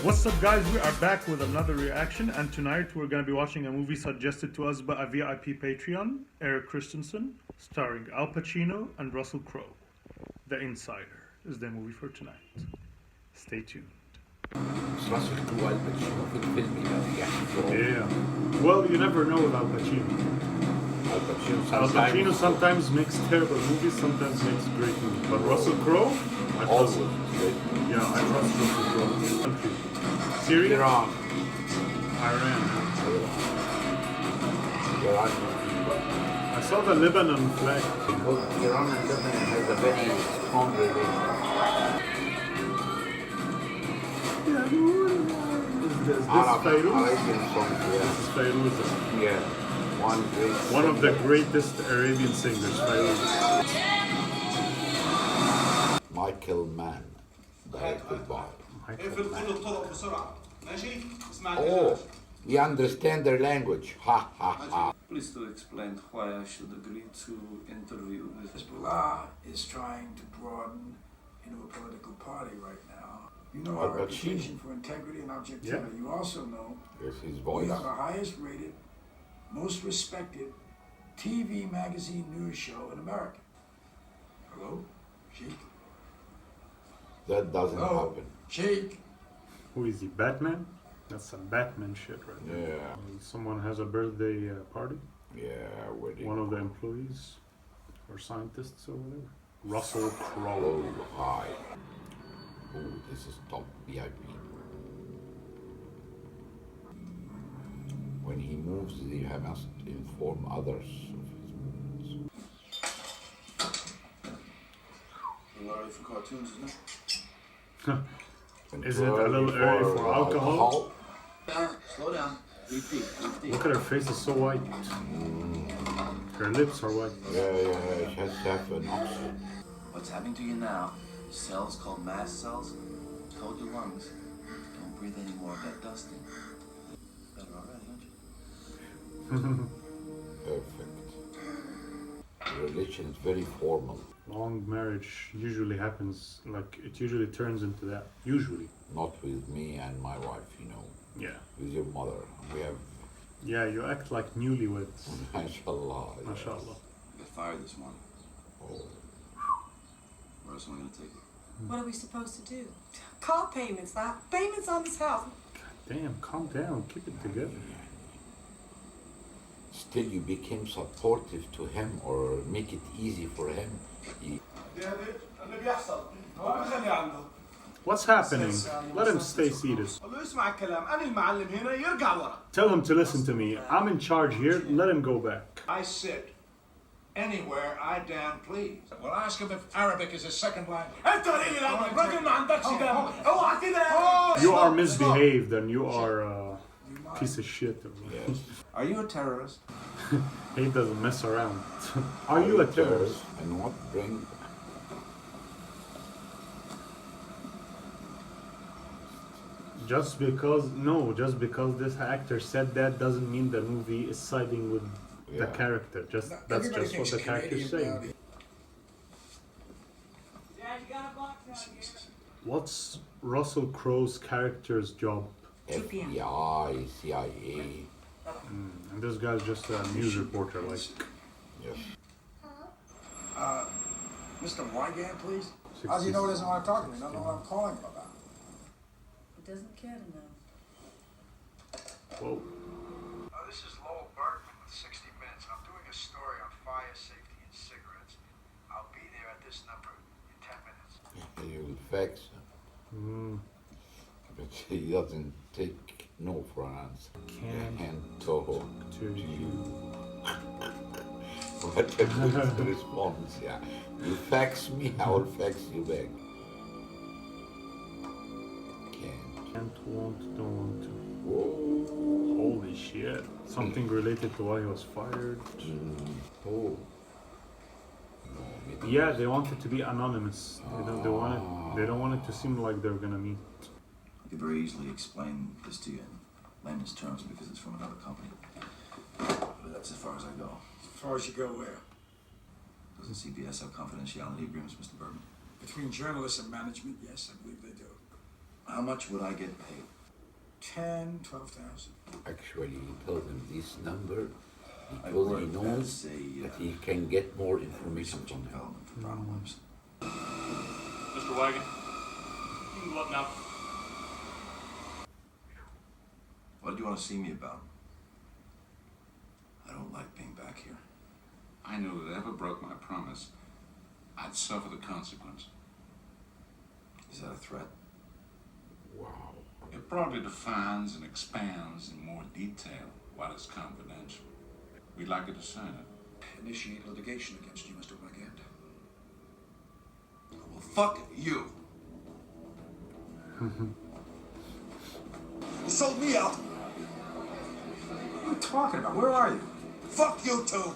What's up, guys? We are back with another reaction, and tonight we're going to be watching a movie suggested to us by a VIP Patreon, Eric Christensen, starring Al Pacino and Russell Crowe. The Insider is the movie for tonight. Stay tuned. Russell Crowe Al Pacino في الفيلم اللي يعني Yeah. Well, you never know with Al Pacino. Al Pacino sometimes makes terrible movies, sometimes makes great movies. But Russell Crowe, I trust him. Yeah, I trust Russell Crowe. Country. Syria? Iran. Iran. Iran. I saw the Lebanon flag. Because Iran and Lebanon has a very strong relation. Is this Fairuz? Arabian songs, This is Fairuz. yeah. One of the greatest Arabian singers, Fairuz. Michael Mann, directed by. Oh, we understand their language. Ha ha ha. Please to explain why I should agree to interview with Hezbollah is trying to broaden into a political party right now. You know our reputation for integrity and objectivity. Yeah. You also know Yes, his voice. we are the highest rated, most respected TV magazine news show in America. Hello? Sheikh? That doesn't Hello? happen. Sheikh? Who is he? Batman? That's some Batman shit right there. Yeah. Someone has a birthday party. Yeah, wedding. One of the employees or scientists or whatever. Russell Crowe. Oh, hi. Oh, this is top VIP. When he moves, he must inform others of his movements. You ready for cartoons, isn't it? Is it a little early for alcohol? Slow down. Repeat. Look at her face, is so white. Her lips are white. Yeah, she has to have an oxygen. What's happening to you now? Cells called mast cells coat your lungs. Don't breathe any more of that dust in. Better already, aren't you? Perfect. The religion is very formal. Long marriage usually happens, like, it usually turns into that. Usually. Not with me and my wife, you know. Yeah. With your mother. We have, Yeah, you act like newlyweds. mashallah. Mashallah. Got fired this morning. Oh. Where else am I gonna take it? What are we supposed to do? Car payments, payments on this house. Damn, calm down, keep it together. Still, you became supportive to him or make it easy for him. What's happening? Let him stay seated. Tell him to listen to me. I'm in charge here, let him go back. I sit anywhere I damn please. Well, ask him if Arabic is his second language. You are misbehaved and you are a piece of shit. Yes. Are you a terrorist? He doesn't mess around. Are you a terrorist? And what bring? Just because this actor said that doesn't mean the movie is siding with the character. That's just what the character is saying. What's Russell Crowe's character's job? FBI, CIA. And this guy's just a news reporter, like. Yes. Mr. Wygan, please? How's he know he doesn't want to talk to me? I don't know what I'm calling him about. He doesn't care to know. Whoa. This is Lowell Bergman with 60 Minutes. I'm doing a story on fire safety and cigarettes. I'll be there at this number in 10 minutes. He will fax. But he doesn't take no for an answer. Can't talk To you. What a good response, yeah. You fax me, I will fax you back. Can't, won't, don't want to. Whoa. Holy shit. Something related to why he was fired. Oh. No, Yeah, they want it to be anonymous. They don't want it to seem like they're gonna meet. I could very easily explain this to you in layman's terms because it's from another company. But that's as far as I go. As far as you go where? Doesn't CBS have confidentiality agreements, Mr. Bergman? Between journalists and management, yes, I believe they do. How much would I get paid? 10, 12,000. Actually, he told him this number I because he worked knows as a that he can get more information research from and him. development for Brown Webster. Mr. Wagon, you can look now. What do you want to see me about? I don't like being back here. I knew that if I ever broke my promise, I'd suffer the consequence. Is that a threat? Wow. It broadly defines and expands in more detail what is confidential. We'd like you to sign it. Initiate litigation against you, Mr. Wygand. Well, fuck you. You sold me out. What are you talking about? Where are you? Fuck you too.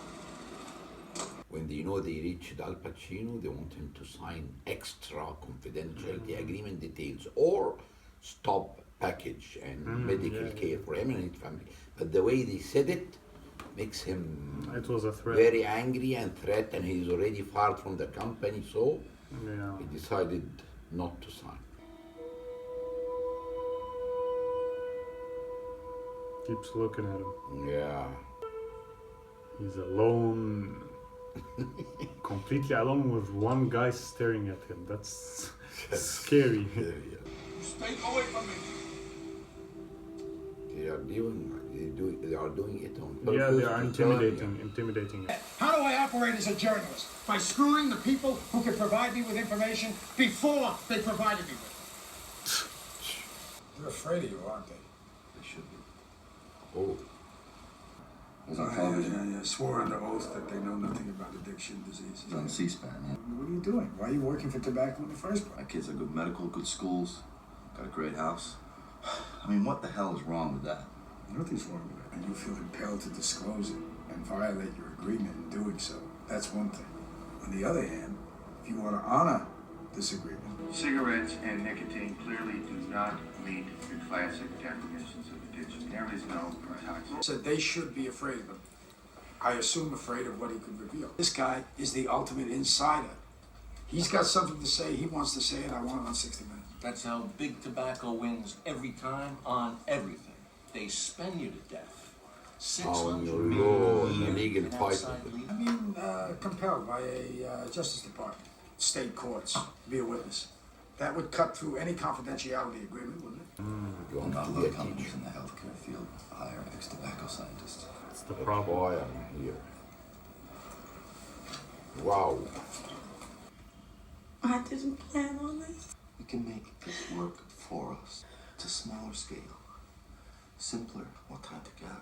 When they know they reached Al Pacino, they want him to sign extra confidentiality agreement details or stop package and medical care for him and his family. But the way they said it makes him It was a threat. very angry and threat, and he's already fired from the company, so Yeah. he decided not to sign. Keeps looking at him. Yeah. He's alone. Completely alone with one guy staring at him. That's scary. Stay away from me. They are doing it on purpose. Yeah, they are to tell him, intimidating him. How do I operate as a journalist? By screwing the people who can provide me with information before they provided me with it. They're afraid of you, aren't they? They should be. Oh, It was on television. Yeah. Swore under oath that they know nothing about addiction diseases. It was on C-SPAN, yeah. What are you doing? Why are you working for tobacco in the first place? My kids are good medical, good schools, got a great house. I mean, what the hell is wrong with that? Nothing's wrong with it. And you feel compelled to disclose it and violate your agreement in doing so. That's one thing. On the other hand, if you want to honor this agreement. Cigarettes and nicotine clearly do not meet your classic definitions of addiction. There is no toxic. Said they should be afraid of him. I assume afraid of what he could reveal. This guy is the ultimate insider. He's got something to say. He wants to say it. I want it on 60 Minutes. That's how big tobacco wins every time on everything. They spend you to death. 6 on months your or maybe law a and the year legal in fight. outside legal. I mean, compelled by a Justice Department, state courts, be a witness. That would cut through any confidentiality agreement, wouldn't it? You want Not a to lot be of a companies teacher. in the healthcare field hire ex-tobacco scientists. That's the That's problem. why I'm here. Wow. I didn't plan on this. We can make this work for us. It's a smaller scale, simpler, more time together,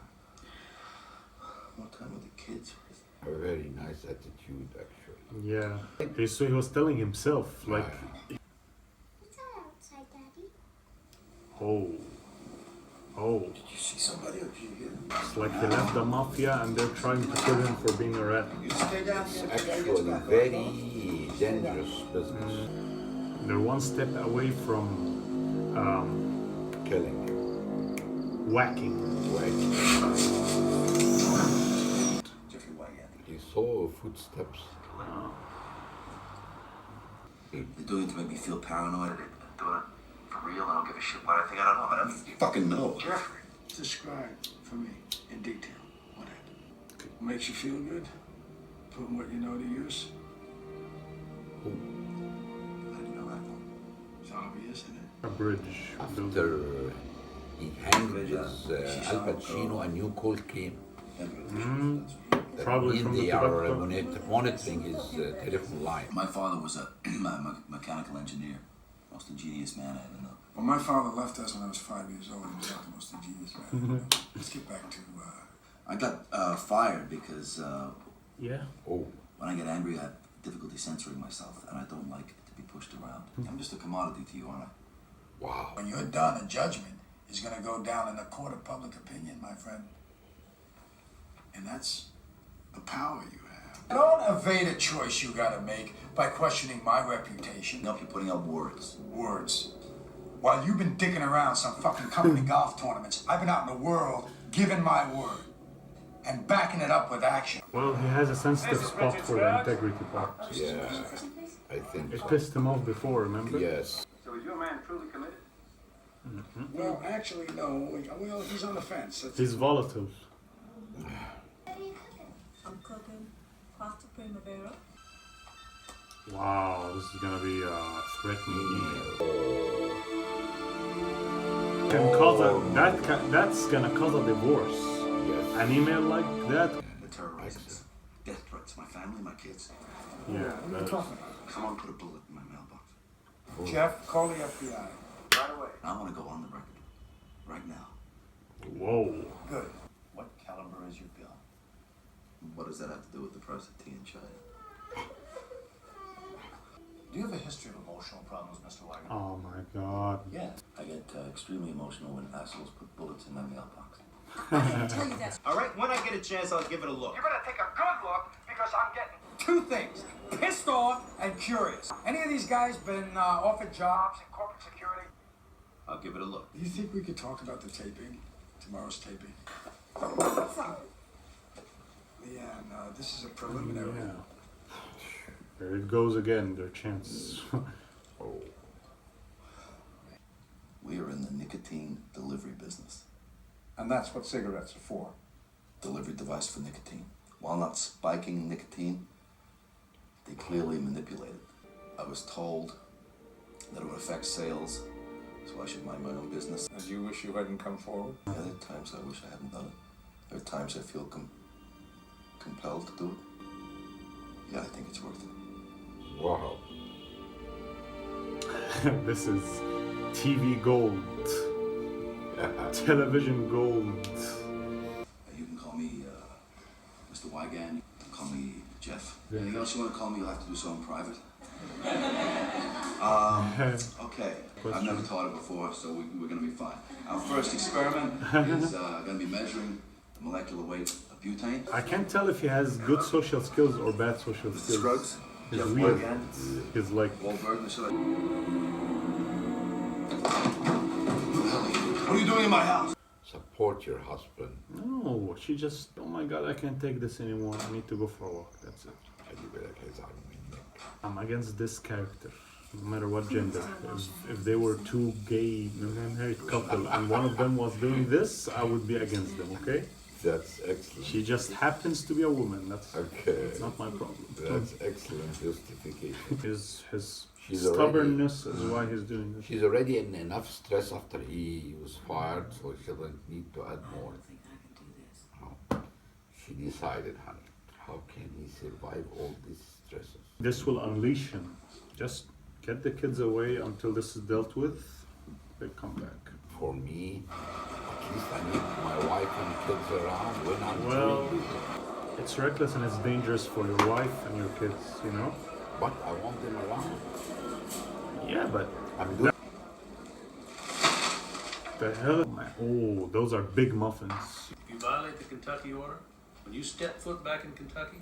more time with the kids. A very nice attitude, actually. Yeah. So he was telling himself, like, What's that outside, Daddy? oh, Did you see somebody or did you hear them? it's like he left the mafia and they're trying to kill him for being a rat. You stay down here. Actually, very dangerous business. They're one step away from Killing. whacking. Wait. Jeffrey Wygand. He saw footsteps. They're doing it to make me feel paranoid. They're doing it for real. I don't give a shit what I think. I don't know. I don't fucking know. Jeffrey, describe for me in detail what happened. What makes you feel good? Putting what you know to use? How do you know that? It's obvious, isn't it? A bridge. After he hanged with Al Pacino, a new call came. That Probably means from the they are tobacco. monitoring his telephone line. My father was a mechanical engineer. Most ingenious man I ever know. Well, my father left us when I was 5 years old. He was not the most ingenious man. Let's get back to, I got fired because Yeah. Oh, when I get angry, I have difficulty censoring myself, and I don't like it to be pushed around. I'm just a commodity to you, aren't I? wow. when you're done, a judgment is going to go down in the court of public opinion, my friend. And that's the power you have. Don't evade a choice you got to make by questioning my reputation. Nope, you're putting up words. Words. While you've been dicking around some fucking company golf tournaments, I've been out in the world giving my word and backing it up with action. Well, he has a sensitive spot for the integrity part. Yeah, I think It so. pissed him off before, remember? Yes. So is your man truly committed? Well, actually, no. Well, he's on the fence. He's volatile. What are you cooking? I'm cooking pasta primavera. Wow, this is gonna be a threatening email. Can cause that's gonna cause a divorce. Yes. An email like that. The terrorizers. Death threats. My family, my kids. Yeah. What are you that's- talking about? Someone put a bullet in my mailbox. Jeff, call the FBI. Right away. I want to go on the record. Right now. Whoa. Good. What caliber is your gun? What does that have to do with the price of tea in China? Do you have a history of emotional problems, Mr. Wagner? Oh my God. Yeah. I get extremely emotional when assholes put bullets in my mailbox. I didn't tell you that. All right, when I get a chance, I'll give it a look. You better take a good look because I'm getting two things: pissed off and curious. Any of these guys been offered jobs in corporate security? I'll give it a look. Do you think we could talk about the taping? Tomorrow's taping. Sorry. Leanne, this is a preliminary. Yeah. There it goes again, their chance. Oh. We are in the nicotine delivery business. And that's what cigarettes are for. Delivery device for nicotine. While not spiking nicotine, they clearly manipulate it. I was told that it would affect sales, so I should mind my own business. And you wish you hadn't come forward? Yeah, there are times I wish I hadn't done it. There are times I feel compelled to do it. Yeah, I think it's worth it. Wow. This is TV gold. Television gold. You can call me Mr. Wygan. You can call me Jeff. Yeah. Anything else you want to call me, you'll have to do so in private. Okay. I've never taught it before, so we're going to be fine. Our first experiment is going to be measuring the molecular weight of butane. I can't tell if he has good social skills or bad social Mr. skills. Scruggs, He's Jeff weird. Wygan, He's like, Wahlberg, Mr. What are you doing in my house? Support your husband. no, she just, oh my God, I can't take this anymore. I need to go for a walk. That's it. I'm against this character, no matter what gender. If they were two gay married couple and one of them was doing this, I would be against them, okay? That's excellent. She just happens to be a woman. That's Okay. not my problem. That's excellent justification. His She's stubbornness is why he's doing this. She's already in enough stress after he was fired, so she doesn't need to add more. I think I can do this. No. She decided, honey, how can he survive all these stresses? This will unleash him. Just get the kids away until this is dealt with. They come back. For me, at least I need my wife and kids around when I'm Well, doing it's reckless and it's dangerous for your wife and your kids, you know? But I want them around. Yeah, but I'm doing. the hell? Oh, those are big muffins. If you violate the Kentucky order, when you step foot back in Kentucky,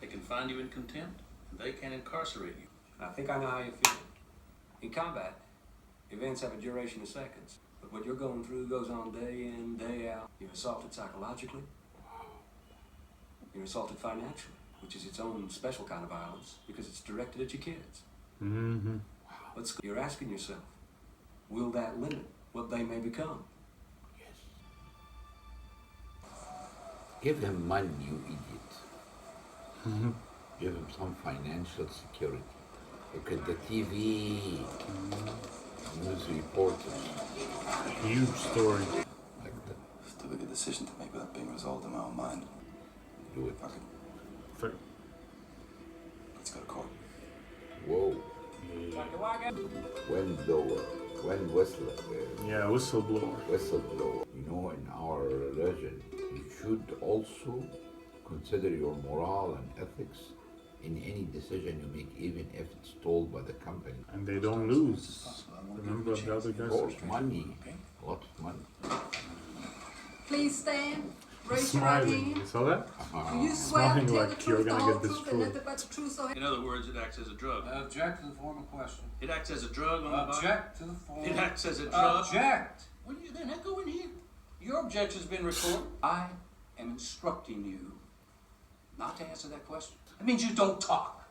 they can find you in contempt and they can incarcerate you. I think I know how you feel. In combat, events have a duration of seconds. But what you're going through goes on day in, day out. You're assaulted psychologically. You're assaulted financially, which is its own special kind of violence because it's directed at your kids. Mm-hmm. But you're asking yourself, will that limit what they may become? Yes. Give him money, you idiot. Mm-hmm. Give him some financial security. Look at the TV, news reporters, Huge story. like that. It's too big a decision to make without being resolved in my own mind. Do it. Fuck it. Fair. Let's go to court. Whoa. Dr. Wagon? When Whistleblower. whistleblower. You know, in our religion, you should also consider your moral and ethics in any decision you make, even if it's told by the company. And they don't lose. Remember what the other Of guy course, said? money, a lot of money. Please stand. Raise your right Smiling. hand. You saw that? Do you swear to Smiling tell the like you're truth, the gonna whole get truth, and destroyed. nothing but the truth, so help In other words, it acts as a drug. Object to the former question. It acts as a drug on the body. Object to the former. It acts as a drug. Object. Well, you then go in here. Your objection's been recorded. I am instructing you not to answer that question. That means you don't talk.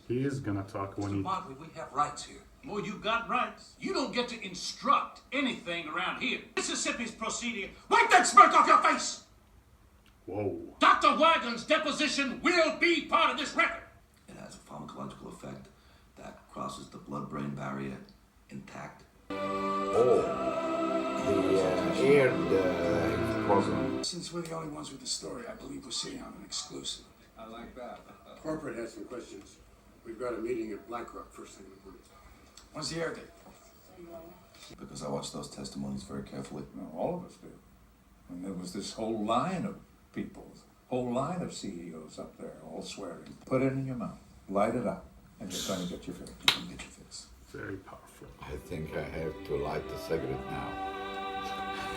He is gonna talk when Mr. he. Motley, we have rights here. Oh, you got rights. You don't get to instruct anything around here. Mississippi's proceeding. Wipe that smirk off your face! Whoa. Dr. Wagon's deposition will be part of this record. It has a pharmacological effect that crosses the blood-brain barrier intact. Oh, they aired his program. Since we're the only ones with the story, I believe we're sitting on an exclusive. I like that. Corporate has some questions. We've got a meeting at BlackRock first thing in the morning. When's the air date? Because I watched those testimonies very carefully. No, all of us do. And there was this whole line of people, whole line of CEOs up there, all swearing. Put it in your mouth, light it up, and you're going to get your fix. You can get your fix. Very powerful. I think I have to light the cigarette now.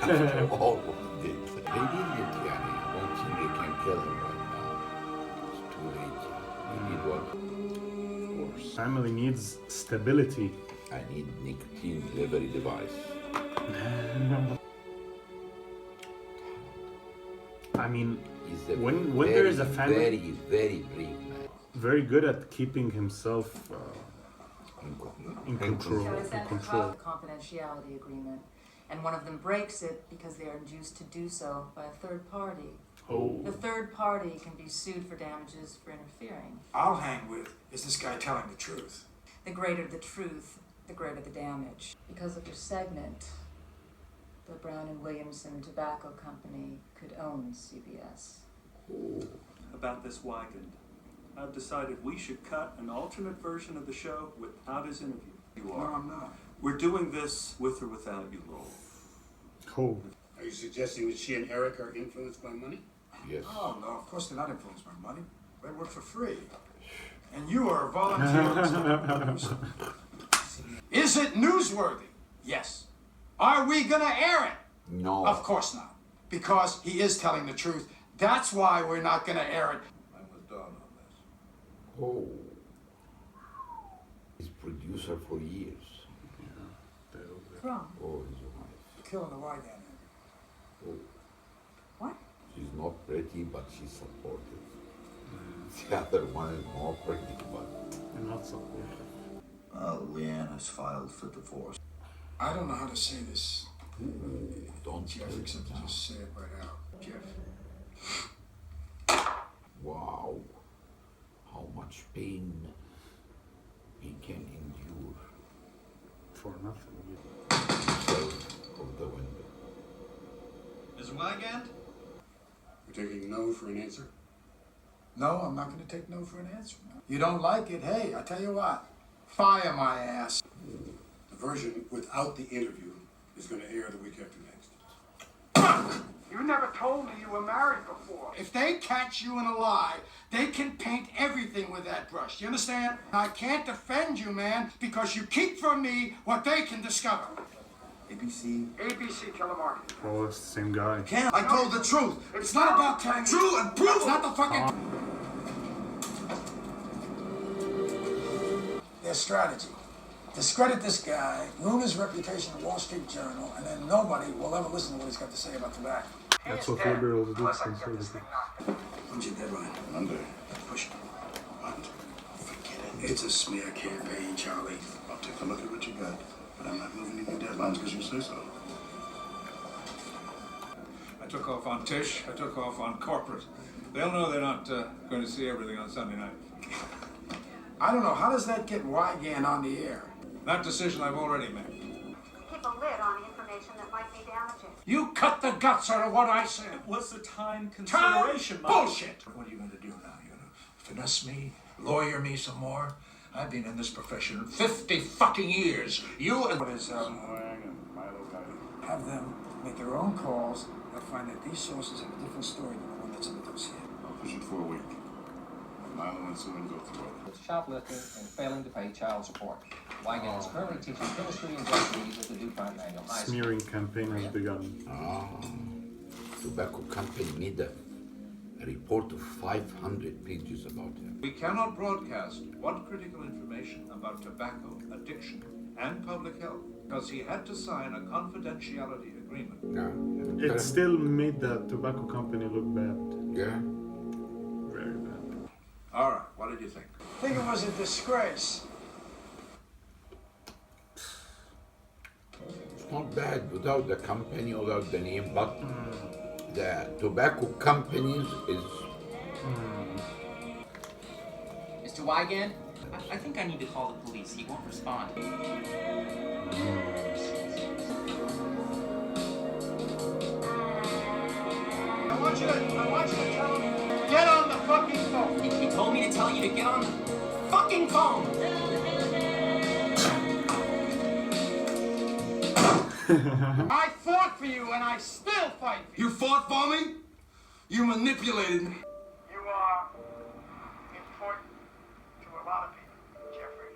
After all of this. They did get Yanni. I don't think they can kill him right now. It's too late. We need what? Of course. Family needs stability. I need nicotine delivery device. I mean, He's a when very, there is a family, very brave man. very good at keeping himself in control. So it's In at the control. top of the confidentiality agreement, and one of them breaks it because they are induced to do so by a third party. Oh. The third party can be sued for damages for interfering. I'll hang with, is this guy telling the truth? The greater the truth, the greater the damage. Because of your segment, the Brown and Williamson Tobacco Company could own CBS. About this Wigand, I've decided we should cut an alternate version of the show without his interview. You No, are. I'm not. We're doing this with or without you, Lowell. Oh. Are you suggesting that she and Eric are influenced by money? Yes. Oh, no, of course they're not influenced by money. They work for free. And you are a volunteer. Is it newsworthy? Yes. Are we gonna air it? No. Of course not. Because he is telling the truth. That's why we're not gonna air it. I was done on this. Oh. He's producer for years. From? Oh, his wife. Killing the white guy. Oh. What? She's not pretty, but she's supportive. The other one is more pretty, but Not supportive. Leanne has filed for divorce. I don't know how to say this, don't Jeff, tell except to him now. just say it right out. Jeff. Wow. How much pain he can endure. For nothing. Out of the window. Ms. Wygant? You're taking no for an answer? No, I'm not gonna take no for an answer. You don't like it? Hey, I tell you what. Fire my ass. The version without the interview is going to air the week after next. You never told me you were married before. If they catch you in a lie, they can paint everything with that brush. You understand? I can't defend you, man, because you keep from me what they can discover. ABC. ABC telemarketing. Oh, it's the same guy. I told the truth. It's not about telling true and proof. It's not the fucking. Their strategy. Discredit this guy, ruin his reputation in the Wall Street Journal, and then nobody will ever listen to what he's got to say about tobacco. That's what liberals do. Conservative. When's your deadline? Monday. Push it. What? Forget it. It's a smear campaign, Charlie. I'll take a look at what you got, but I'm not moving any deadlines because you say so. I took off on Tish, I took off on corporate. They'll know they're not going to see everything on Sunday night. I don't know, how does that get Wygand on the air? That decision I've already made. Keep a lid on information that might be damaging. You cut the guts out of what I said. What's the time Time? consideration, Mike? Bullshit. What are you going to do now? You gonna finesse me? Lawyer me some more? I've been in this profession 50 fucking years. You and... What is, have them make their own calls. They'll find that these sources have a different story than the one that's in the dossier. I'll push it for a week. Milo and Sue and go through it. Shoplifting and failing to pay child support. Wygant is currently teaching chemistry and Japanese at the DuPont Manual High School. Smearing campaign has begun. Tobacco company made a report of 500 pages about him. We cannot broadcast what critical information about tobacco, addiction, and public health because he had to sign a confidentiality agreement. Yeah. It still made the tobacco company look bad. Yeah. Very bad. All right, what did you think? I think it was a disgrace. not bad without the company, without the name, but the tobacco companies is. Mr. Wygand, I think I need to call the police. He won't respond. I want you to tell him, get on the fucking phone. He told me to tell you to get on the fucking phone. I fought for you and I still fight for you. You fought for me? You manipulated me. You are important to a lot of people, Jeffrey.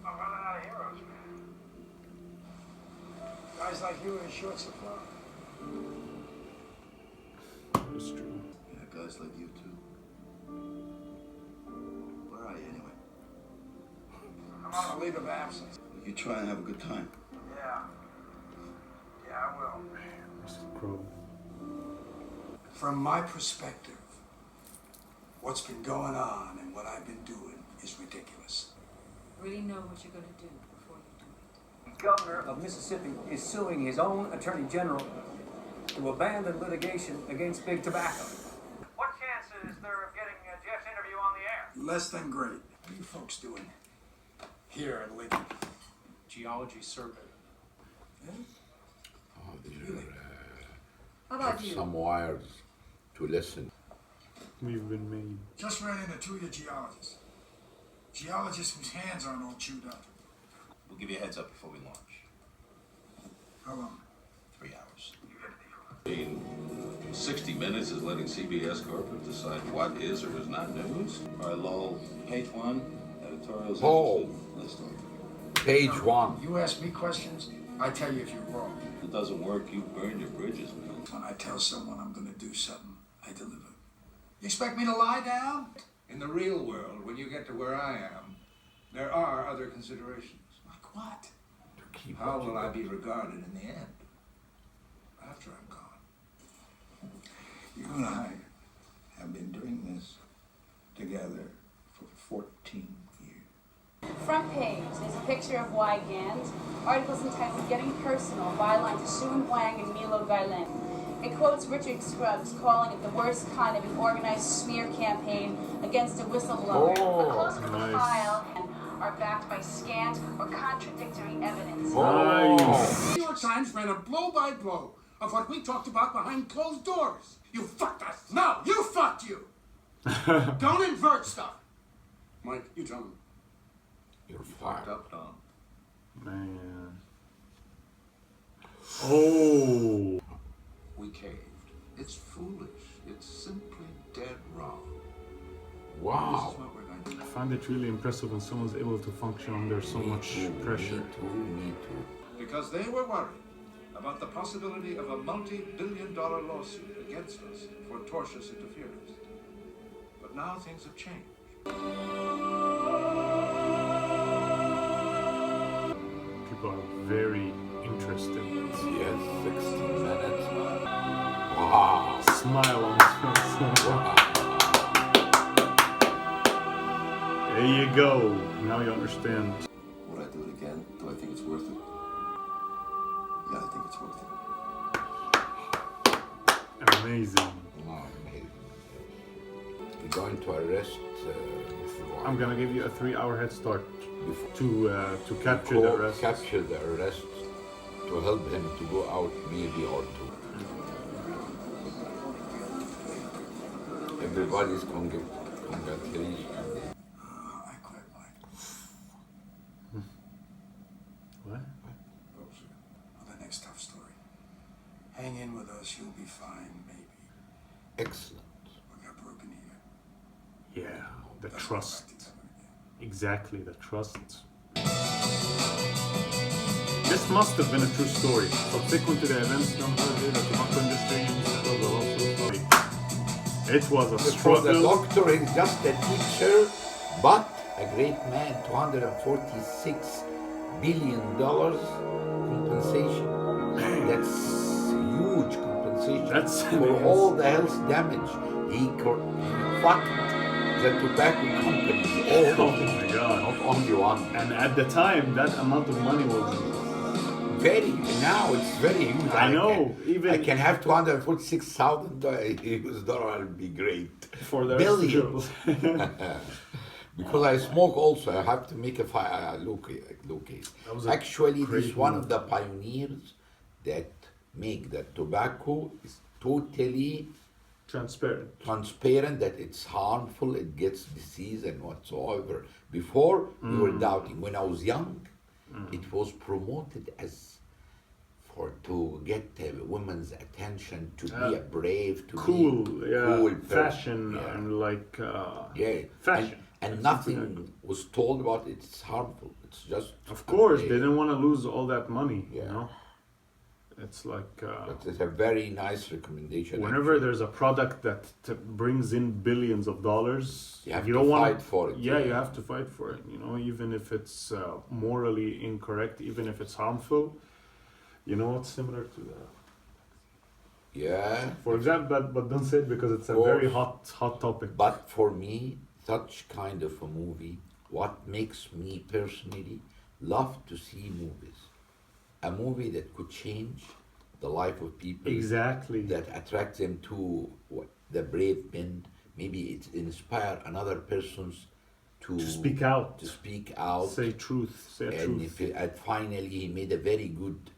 I'm running out of heroes, man. Guys like you are in short supply. That's true. Yeah, guys like you too. Where are you anyway? I'm on a leave of absence. You try and have a good time. Yeah. Yeah, I will. Russell Crowe. From my perspective, what's been going on and what I've been doing is ridiculous. Really know what you're going to do before you do it. The governor of Mississippi is suing his own attorney general to abandon litigation against big tobacco. What chance is there of getting Jeff's interview on the air? Less than great. What are you folks doing here in Lincoln? Geology survey. Oh, these How about are you? some wires to listen. We've been made. Just ran into two of your geologists. Geologists whose hands aren't all chewed up. We'll give you a heads up before we launch. How long? 3 hours. 60 Minutes is letting CBS corporate decide what is or is not news. All right, Lowell, page 1, editorials. Oh. Let's start. Page 1. You ask me questions, I tell you if you're wrong. If it doesn't work, you burn your bridges, man. When I tell someone I'm going to do something, I deliver. You expect me to lie down? In the real world, when you get to where I am, there are other considerations. Like what? How will I be regarded in the end? After I'm gone. You and I have been doing this together for 14 years. Front page, there's a picture of Wygand. Articles entitled Getting Personal, byline to Soon Wang and Milo Gailin. It quotes Richard Scruggs, calling it the worst kind of an organized smear campaign against a whistleblower. Oh, A close-up of the nice. file are backed by scant or contradictory evidence. Nice. New York Times ran a blow-by-blow of what we talked about behind closed doors. You fucked us. No, you fucked you. Don't invert stuff. Mike, you tell him. You're Fucked fired. up, Tom. Man. Oh. We caved. It's foolish. It's simply dead wrong. This Wow. is what we're going to do. I find it really impressive when someone's able to function under so much pressure. Me too. Because they were worried about the possibility of a multi-billion-dollar lawsuit against us for tortious interference. But now things have changed. People are very interested. Yes, 60 minutes. Wow. Smile on his face. There you go. Now you understand. Would I do it again? Do I think it's worth it? Yeah, I think it's worth it. Amazing. Oh, amazing. You're going to arrest I'm gonna give you a 3-hour head start before to capture the arrest. Capture the arrest to help him to go out maybe or two. Everybody's congratulations. I quit, Mike. What? Well, the next tough story. Hang in with us, you'll be fine, maybe. Excellent. We got broken here. Yeah, the trust. Exactly, the trust. This must have been a true story. Subsequent to the events known as the tobacco industry in the hospital, it was a For the struggle. doctor, he's just a teacher, but a great man. $246 billion compensation. That's huge compensation. That's for all the health damage. He fucked the tobacco companies. All Oh my god. not only one. And at the time, that amount of money was very now it's very huge. I know. I can have $246,000 would be great. For the billions. Because I smoke also, I have to make a low case. Actually, this is one of the pioneers that make that tobacco is totally transparent, that it's harmful, it gets disease and whatsoever. Before, we were doubting. When I was young, it was promoted as to get women's attention, to be a brave, to cool, be cool fashion, and like fashion. And nothing was told about it. It's harmful. It's just. Of course, they didn't want to lose all that money. You know, it's like. But it's a very nice recommendation. Whenever there's a product that brings in billions of dollars, you have you to don't fight want for it. Yeah, you have to fight for it. You know, even if it's morally incorrect, even if it's harmful. You know what's similar to that? Yeah. For example, but don't say it because it's a very hot topic. But for me, such kind of a movie, what makes me personally love to see movies. A movie that could change the life of people. Exactly. That attracts them to the brave men. Maybe it inspire another persons to speak out. To speak out. Say truth. Say truth. And finally, he made a very good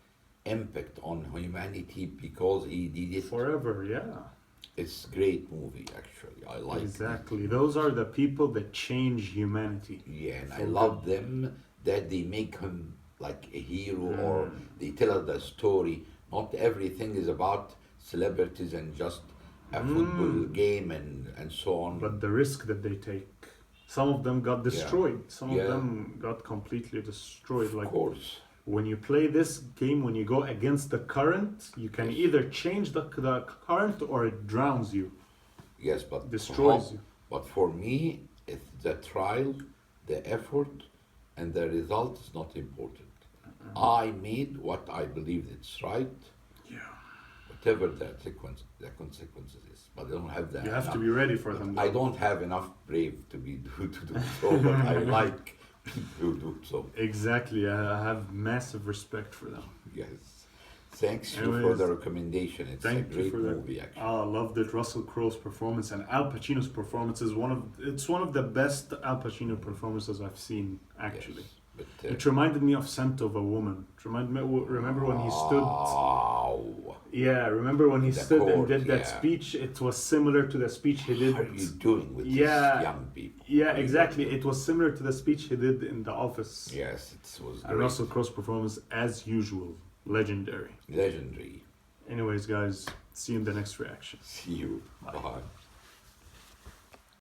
impact on humanity because he did it forever. Yeah, it's great movie actually. I like exactly. Those are the people that change humanity. Yeah, and I love them that they make him like a hero or they tell us the story. Not everything is about celebrities and just a football game and so on. But the risk that they take. Some of them got destroyed. Some of them got completely destroyed. Of course. When you play this game, when you go against the current, you can either change the current or it drowns you. Yes, but destroys you. But for me, it's the trial, the effort, and the result is not important. I made what I believe it's right. Yeah. Whatever the consequences is, but I don't have that. You have to be ready for them. I don't have enough brave to do so, but I like. To do so. Exactly, I have massive respect for them. Yes. Thanks for the recommendation. It's a great movie, actually. I loved it. Russell Crowe's performance and Al Pacino's performance is one of the best Al Pacino performances I've seen, actually. Yes, but, it reminded me of Scent of a Woman. Remember when he stood... Yeah, remember when he stood and did that speech? It was similar to the speech he did... What are you doing with these young people? Yeah, exactly. It was similar to the speech he did in The Office. Yes, it was great. And Russell Crowe's performance, as usual, legendary. Legendary. Anyways, guys, see you in the next reaction. See you. Bye.